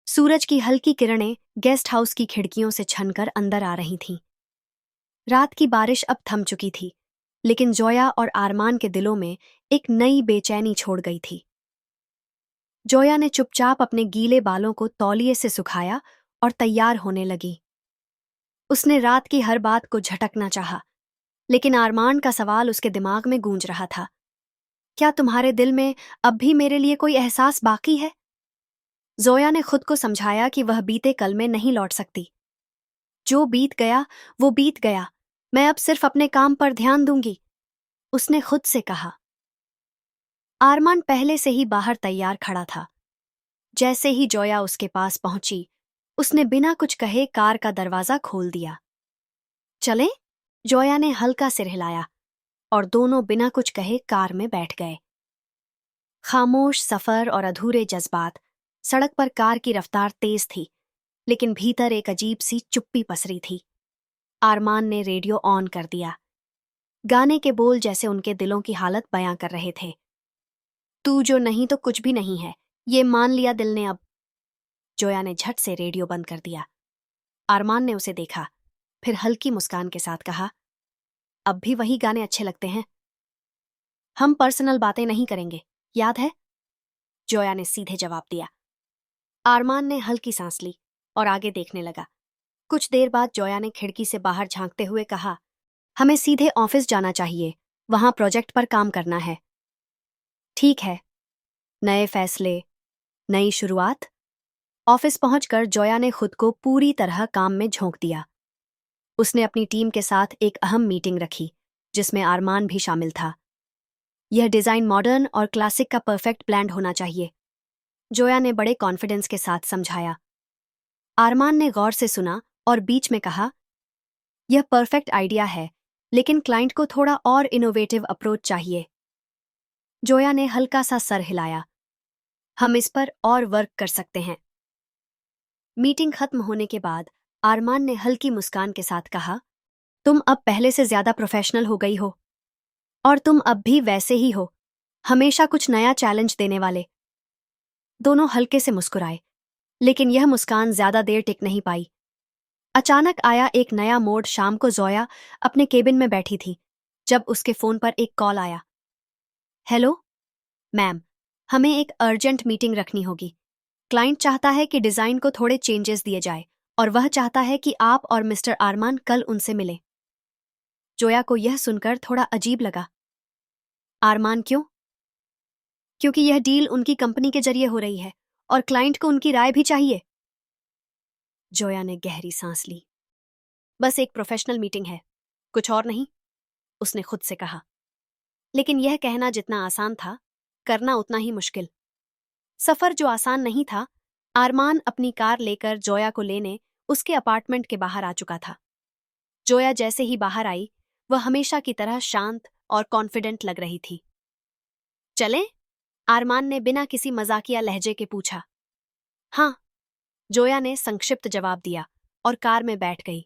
सूरज की हल्की किरणें गेस्ट हाउस की खिड़कियों से छनकर अंदर आ रही थीं। रात की बारिश अब थम चुकी थी, लेकिन जोया और आरमान के दिलों में एक नई बेचैनी छोड़ गई थी। जोया ने चुपचाप अपने गीले बालों को तौलिए से सुखाया और तैयार होने लगी। उसने रात की हर बात को झटकना चाहा, लेकिन आरमान का सवाल उसके दिमाग में गूंज रहा था। क्या तुम्हारे दिल में अब भी मेरे लिए कोई एहसास बाकी है? जोया ने खुद को समझाया कि वह बीते कल में नहीं लौट सकती। जो बीत गया वो बीत गया, मैं अब सिर्फ अपने काम पर ध्यान दूंगी, उसने खुद से कहा। आरमान पहले से ही बाहर तैयार खड़ा था। जैसे ही जोया उसके पास पहुंची, उसने बिना कुछ कहे कार का दरवाजा खोल दिया। चलें? जोया ने हल्का सिर हिलाया और दोनों बिना कुछ कहे कार में बैठ गए। खामोश सफर और अधूरे जज्बात। सड़क पर कार की रफ्तार तेज थी, लेकिन भीतर एक अजीब सी चुप्पी पसरी थी। आरमान ने रेडियो ऑन कर दिया। गाने के बोल जैसे उनके दिलों की हालत बयां कर रहे थे। तू जो नहीं तो कुछ भी नहीं है, ये मान लिया दिल ने अब। जोया ने झट से रेडियो बंद कर दिया। आरमान ने उसे देखा, फिर हल्की मुस्कान के साथ कहा, अब भी वही गाने अच्छे लगते हैं। हम पर्सनल बातें नहीं करेंगे, याद है? जोया ने सीधे जवाब दिया। आरमान ने हल्की सांस ली और आगे देखने लगा। कुछ देर बाद जोया ने खिड़की से बाहर झांकते हुए कहा, हमें सीधे ऑफिस जाना चाहिए, वहां प्रोजेक्ट पर काम करना है। ठीक है। नए फैसले, नई शुरुआत। ऑफिस पहुंचकर जोया ने खुद को पूरी तरह काम में झोंक दिया। उसने अपनी टीम के साथ एक अहम मीटिंग रखी, जिसमें आरमान भी शामिल था। यह डिजाइन मॉडर्न और क्लासिक का परफेक्ट ब्लेंड होना चाहिए, जोया ने बड़े कॉन्फिडेंस के साथ समझाया। आरमान ने गौर से सुना और बीच में कहा, यह परफेक्ट आइडिया है, लेकिन क्लाइंट को थोड़ा और इनोवेटिव अप्रोच चाहिए। जोया ने हल्का सा सर हिलाया। हम इस पर और वर्क कर सकते हैं। मीटिंग खत्म होने के बाद आरमान ने हल्की मुस्कान के साथ कहा, तुम अब पहले से ज्यादा प्रोफेशनल हो गई हो, और तुम अब भी वैसे ही हो, हमेशा कुछ नया चैलेंज देने वाले। दोनों हल्के से मुस्कुराए, लेकिन यह मुस्कान ज्यादा देर टिक नहीं पाई। अचानक आया एक नया मोड़। शाम को जोया अपने केबिन में बैठी थी, जब उसके फोन पर एक कॉल आया। हेलो मैम, हमें एक अर्जेंट मीटिंग रखनी होगी। क्लाइंट चाहता है कि डिजाइन को थोड़े चेंजेस दिए जाए, और वह चाहता है कि आप और मिस्टर आरमान कल उनसे मिलें। जोया को यह सुनकर थोड़ा अजीब लगा। आरमान क्यों? क्योंकि यह डील उनकी कंपनी के जरिए हो रही है, और क्लाइंट को उनकी राय भी चाहिए। जोया ने गहरी सांस ली। बस एक प्रोफेशनल मीटिंग है, कुछ और नहीं, उसने खुद से कहा। लेकिन यह कहना जितना आसान था, करना उतना ही मुश्किल। सफर जो आसान नहीं था, आरमान अपनी कार लेकर जोया को लेने उसके अपार्टमेंट के बाहर आ चुका था। जोया जैसे ही बाहर आई, वह हमेशा की तरह शांत और कॉन्फिडेंट लग रही थी। चलें? आरमान ने बिना किसी मजाकिया लहजे के पूछा। हाँ, जोया ने संक्षिप्त जवाब दिया और कार में बैठ गई।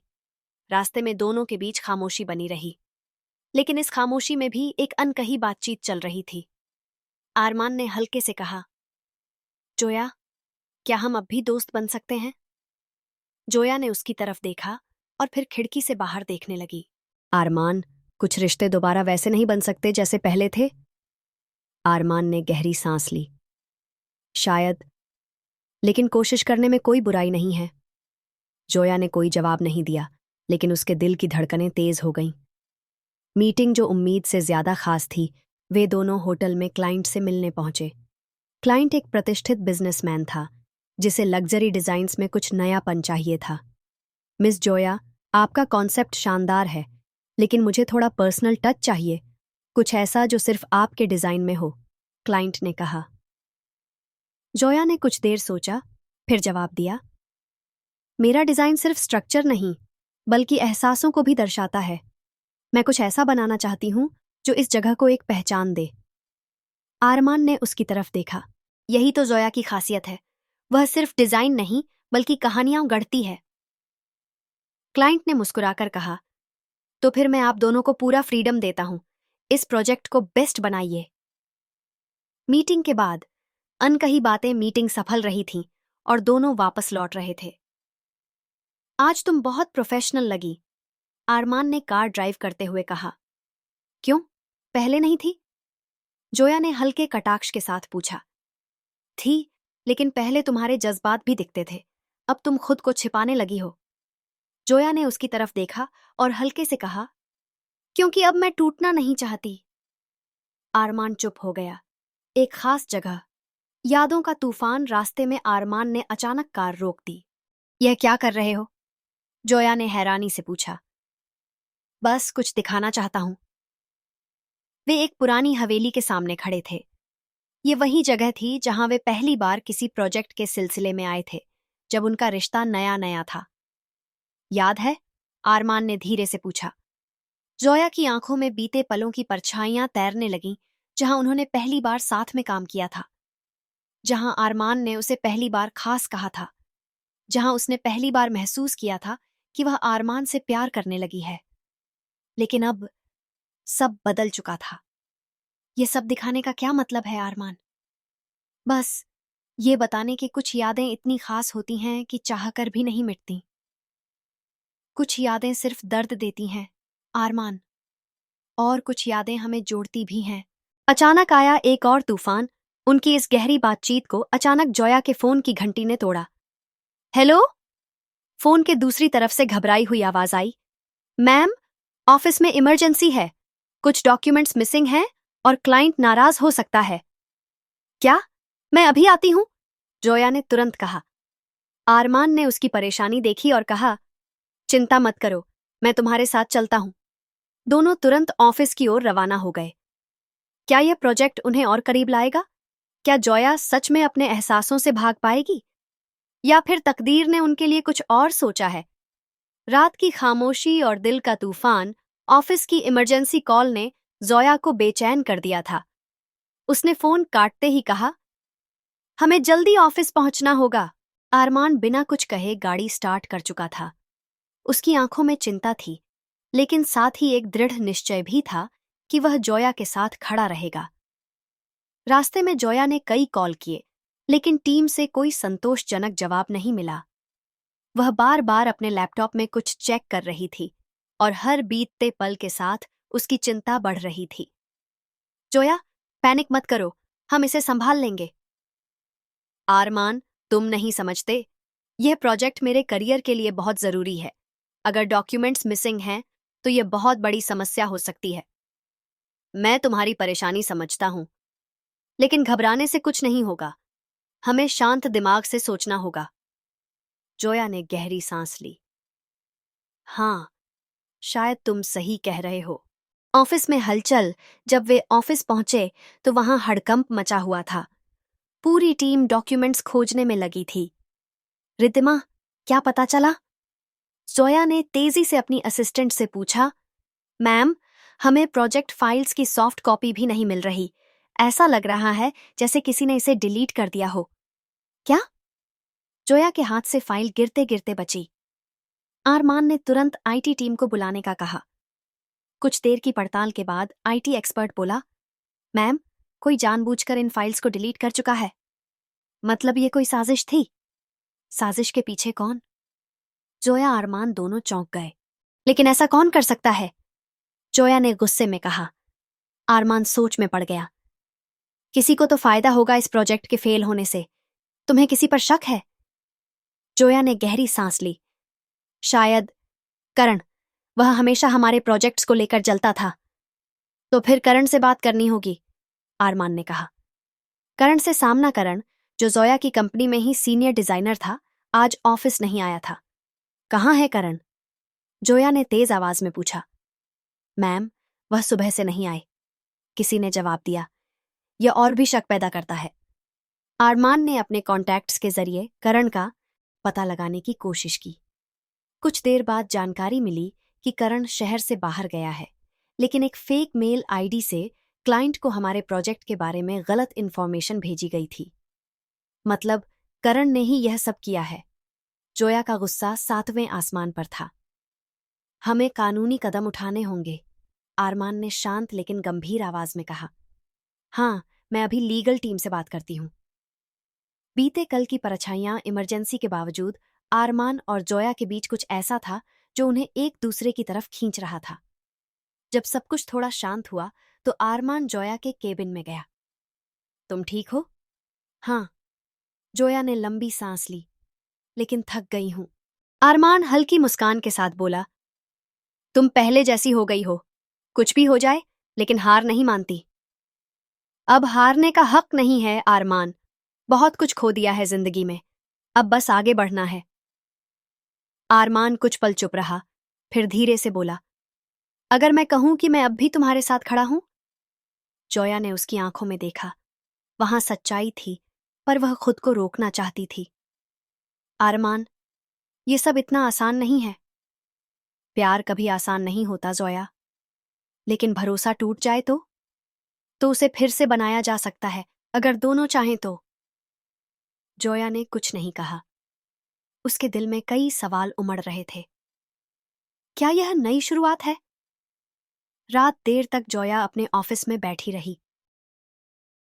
रास्ते में दोनों के बीच खामोशी बनी रही, लेकिन इस खामोशी में भी एक अनकही बातचीत चल रही थी। आरमान ने हल्के से कहा, जोया, क्या हम अब भी दोस्त बन सकते हैं? जोया ने उसकी तरफ देखा और फिर खिड़की से बाहर देखने लगी। आरमान, कुछ रिश्ते दोबारा वैसे नहीं बन सकते जैसे पहले थे। आरमान ने गहरी सांस ली। शायद, लेकिन कोशिश करने में कोई बुराई नहीं है। जोया ने कोई जवाब नहीं दिया, लेकिन उसके दिल की धड़कनें तेज हो गईं। मीटिंग जो उम्मीद से ज्यादा खास थी, वे दोनों होटल में क्लाइंट से मिलने पहुंचे। क्लाइंट एक प्रतिष्ठित बिजनेसमैन था, जिसे लग्जरी डिजाइन्स में कुछ नयापन चाहिए था। मिस जोया, आपका कॉन्सेप्ट शानदार है, लेकिन मुझे थोड़ा पर्सनल टच चाहिए, कुछ ऐसा जो सिर्फ आपके डिजाइन में हो, क्लाइंट ने कहा। जोया ने कुछ देर सोचा, फिर जवाब दिया, मेरा डिजाइन सिर्फ स्ट्रक्चर नहीं, बल्कि एहसासों को भी दर्शाता है। मैं कुछ ऐसा बनाना चाहती हूं जो इस जगह को एक पहचान दे। आरमान ने उसकी तरफ देखा। यही तो जोया की खासियत है, वह सिर्फ डिजाइन नहीं बल्कि कहानियां गढ़ती है। क्लाइंट ने मुस्कुराकर कहा, तो फिर मैं आप दोनों को पूरा फ्रीडम देता हूं, इस प्रोजेक्ट को बेस्ट बनाइए। मीटिंग के बाद अनकही बातें मीटिंग सफल रही थीं और दोनों वापस लौट रहे थे। आज तुम बहुत प्रोफेशनल लगी, आरमान ने कार ड्राइव करते हुए कहा। क्यों, पहले नहीं थी? जोया ने हल्के कटाक्ष के साथ पूछा। थी, लेकिन पहले तुम्हारे जज्बात भी दिखते थे, अब तुम खुद को छिपाने लगी हो। जोया ने उसकी तरफ देखा और हल्के से कहा, क्योंकि अब मैं टूटना नहीं चाहती। आरमान चुप हो गया। एक खास जगह, यादों का तूफान रास्ते में आरमान ने अचानक कार रोक दी। यह क्या कर रहे हो? जोया ने हैरानी से पूछा। बस कुछ दिखाना चाहता हूं। वे एक पुरानी हवेली के सामने खड़े थे। ये वही जगह थी जहां वे पहली बार किसी प्रोजेक्ट के सिलसिले में आए थे, जब उनका रिश्ता नया नया था। याद है? आरमान ने धीरे से पूछा। जोया की आंखों में बीते पलों की परछाइयां तैरने लगीं, जहां उन्होंने पहली बार साथ में काम किया था, जहां आरमान ने उसे पहली बार खास कहा था, जहां उसने पहली बार महसूस किया था कि वह आरमान से प्यार करने लगी है। लेकिन अब सब बदल चुका था। ये सब दिखाने का क्या मतलब है आरमान? बस ये बताने कि कुछ यादें इतनी खास होती हैं कि चाहकर भी नहीं मिटती। कुछ यादें सिर्फ दर्द देती हैं, आरमान, और कुछ यादें हमें जोड़ती भी हैं। अचानक आया एक और तूफान। उनकी इस गहरी बातचीत को अचानक जोया के फोन की घंटी ने तोड़ा। हेलो? फोन के दूसरी तरफ से घबराई हुई आवाज आई। मैम, ऑफिस में इमरजेंसी है, कुछ डॉक्यूमेंट्स मिसिंग हैं और क्लाइंट नाराज हो सकता है। क्या? मैं अभी आती हूं, जोया ने तुरंत कहा। आरमान ने उसकी परेशानी देखी और कहा, चिंता मत करो, मैं तुम्हारे साथ चलता हूं। दोनों तुरंत ऑफिस की ओर रवाना हो गए। क्या यह प्रोजेक्ट उन्हें और करीब लाएगा? क्या जोया सच में अपने एहसासों से भाग पाएगी, या फिर तकदीर ने उनके लिए कुछ और सोचा है? रात की खामोशी और दिल का तूफान, ऑफिस की इमरजेंसी कॉल ने जोया को बेचैन कर दिया था। उसने फोन काटते ही कहा, हमें जल्दी ऑफिस पहुंचना होगा। आरमान बिना कुछ कहे गाड़ी स्टार्ट कर चुका था। उसकी आंखों में चिंता थी, लेकिन साथ ही एक दृढ़ निश्चय भी था कि वह जोया के साथ खड़ा रहेगा। रास्ते में जोया ने कई कॉल किए, लेकिन टीम से कोई संतोषजनक जवाब नहीं मिला। वह बार बार अपने लैपटॉप में कुछ चेक कर रही थी, और हर बीतते पल के साथ उसकी चिंता बढ़ रही थी। जोया, पैनिक मत करो, हम इसे संभाल लेंगे। आरमान, तुम नहीं समझते, यह प्रोजेक्ट मेरे करियर के लिए बहुत जरूरी है। अगर डॉक्यूमेंट्स मिसिंग हैं, तो यह बहुत बड़ी समस्या हो सकती है। मैं तुम्हारी परेशानी समझता हूं, लेकिन घबराने से कुछ नहीं होगा। हमें शांत दिमाग से सोचना होगा। जोया ने गहरी सांस ली। हाँ, शायद तुम सही कह रहे हो। ऑफिस में हलचल। जब वे ऑफिस पहुंचे तो वहां हड़कंप मचा हुआ था। पूरी टीम डॉक्यूमेंट्स खोजने में लगी थी। रिद्धिमा, क्या पता चला? जोया ने तेजी से अपनी असिस्टेंट से पूछा। मैम, हमें प्रोजेक्ट फाइल्स की सॉफ्ट कॉपी भी नहीं मिल रही। ऐसा लग रहा है जैसे किसी ने इसे डिलीट कर दिया हो। क्या? जोया के हाथ से फाइल गिरते गिरते बची। आरमान ने तुरंत आईटी टीम को बुलाने का कहा। कुछ देर की पड़ताल के बाद आईटी एक्सपर्ट बोला, मैम, कोई जानबूझकर इन फाइल्स को डिलीट कर चुका है। मतलब ये कोई साजिश थी? साजिश के पीछे कौन? जोया आरमान दोनों चौंक गए। लेकिन ऐसा कौन कर सकता है? जोया ने गुस्से में कहा। आरमान सोच में पड़ गया। किसी को तो फायदा होगा इस प्रोजेक्ट के फेल होने से। तुम्हें किसी पर शक है? जोया ने गहरी सांस ली। शायद करण। वह हमेशा हमारे प्रोजेक्ट्स को लेकर जलता था। तो फिर करण से बात करनी होगी, आरमान ने कहा। करण से सामना करण, जो जोया की कंपनी में ही सीनियर डिजाइनर था, आज ऑफिस नहीं आया था। कहाँ है करण? जोया ने तेज आवाज में पूछा। मैम, वह सुबह से नहीं आए, किसी ने जवाब दिया। यह और भी शक पैदा करता है। आरमान ने अपने कॉन्टैक्ट्स के जरिए करण का पता लगाने की कोशिश की। कुछ देर बाद जानकारी मिली कि करण शहर से बाहर गया है, लेकिन एक फेक मेल आईडी से क्लाइंट को हमारे प्रोजेक्ट के बारे में गलत इन्फॉर्मेशन भेजी गई थी। मतलब करण ने ही यह सब किया है। जोया का गुस्सा 7वें आसमान पर था। हमें कानूनी कदम उठाने होंगे, आरमान ने शांत लेकिन गंभीर आवाज में कहा। हाँ, मैं अभी लीगल टीम से बात करती हूं। बीते कल की परछाइयां इमरजेंसी के बावजूद आरमान और जोया के बीच कुछ ऐसा था जो उन्हें एक दूसरे की तरफ खींच रहा था। जब सब कुछ थोड़ा शांत हुआ तो आरमान जोया के केबिन में गया। तुम ठीक हो? हाँ, जोया ने लंबी सांस ली, लेकिन थक गई हूं। आरमान हल्की मुस्कान के साथ बोला, तुम पहले जैसी हो गई हो। कुछ भी हो जाए, लेकिन हार नहीं मानती। अब हारने का हक नहीं है आरमान। बहुत कुछ खो दिया है जिंदगी में, अब बस आगे बढ़ना है। आरमान कुछ पल चुप रहा, फिर धीरे से बोला, अगर मैं कहूं कि मैं अब भी तुम्हारे साथ खड़ा हूं? जोया ने उसकी आंखों में देखा। वहां सच्चाई थी, पर वह खुद को रोकना चाहती थी। आरमान, ये सब इतना आसान नहीं है। प्यार कभी आसान नहीं होता जोया, लेकिन भरोसा टूट जाए तो उसे फिर से बनाया जा सकता है, अगर दोनों चाहें तो। जोया ने कुछ नहीं कहा। उसके दिल में कई सवाल उमड़ रहे थे। क्या यह नई शुरुआत है? रात देर तक जोया अपने ऑफिस में बैठी रही।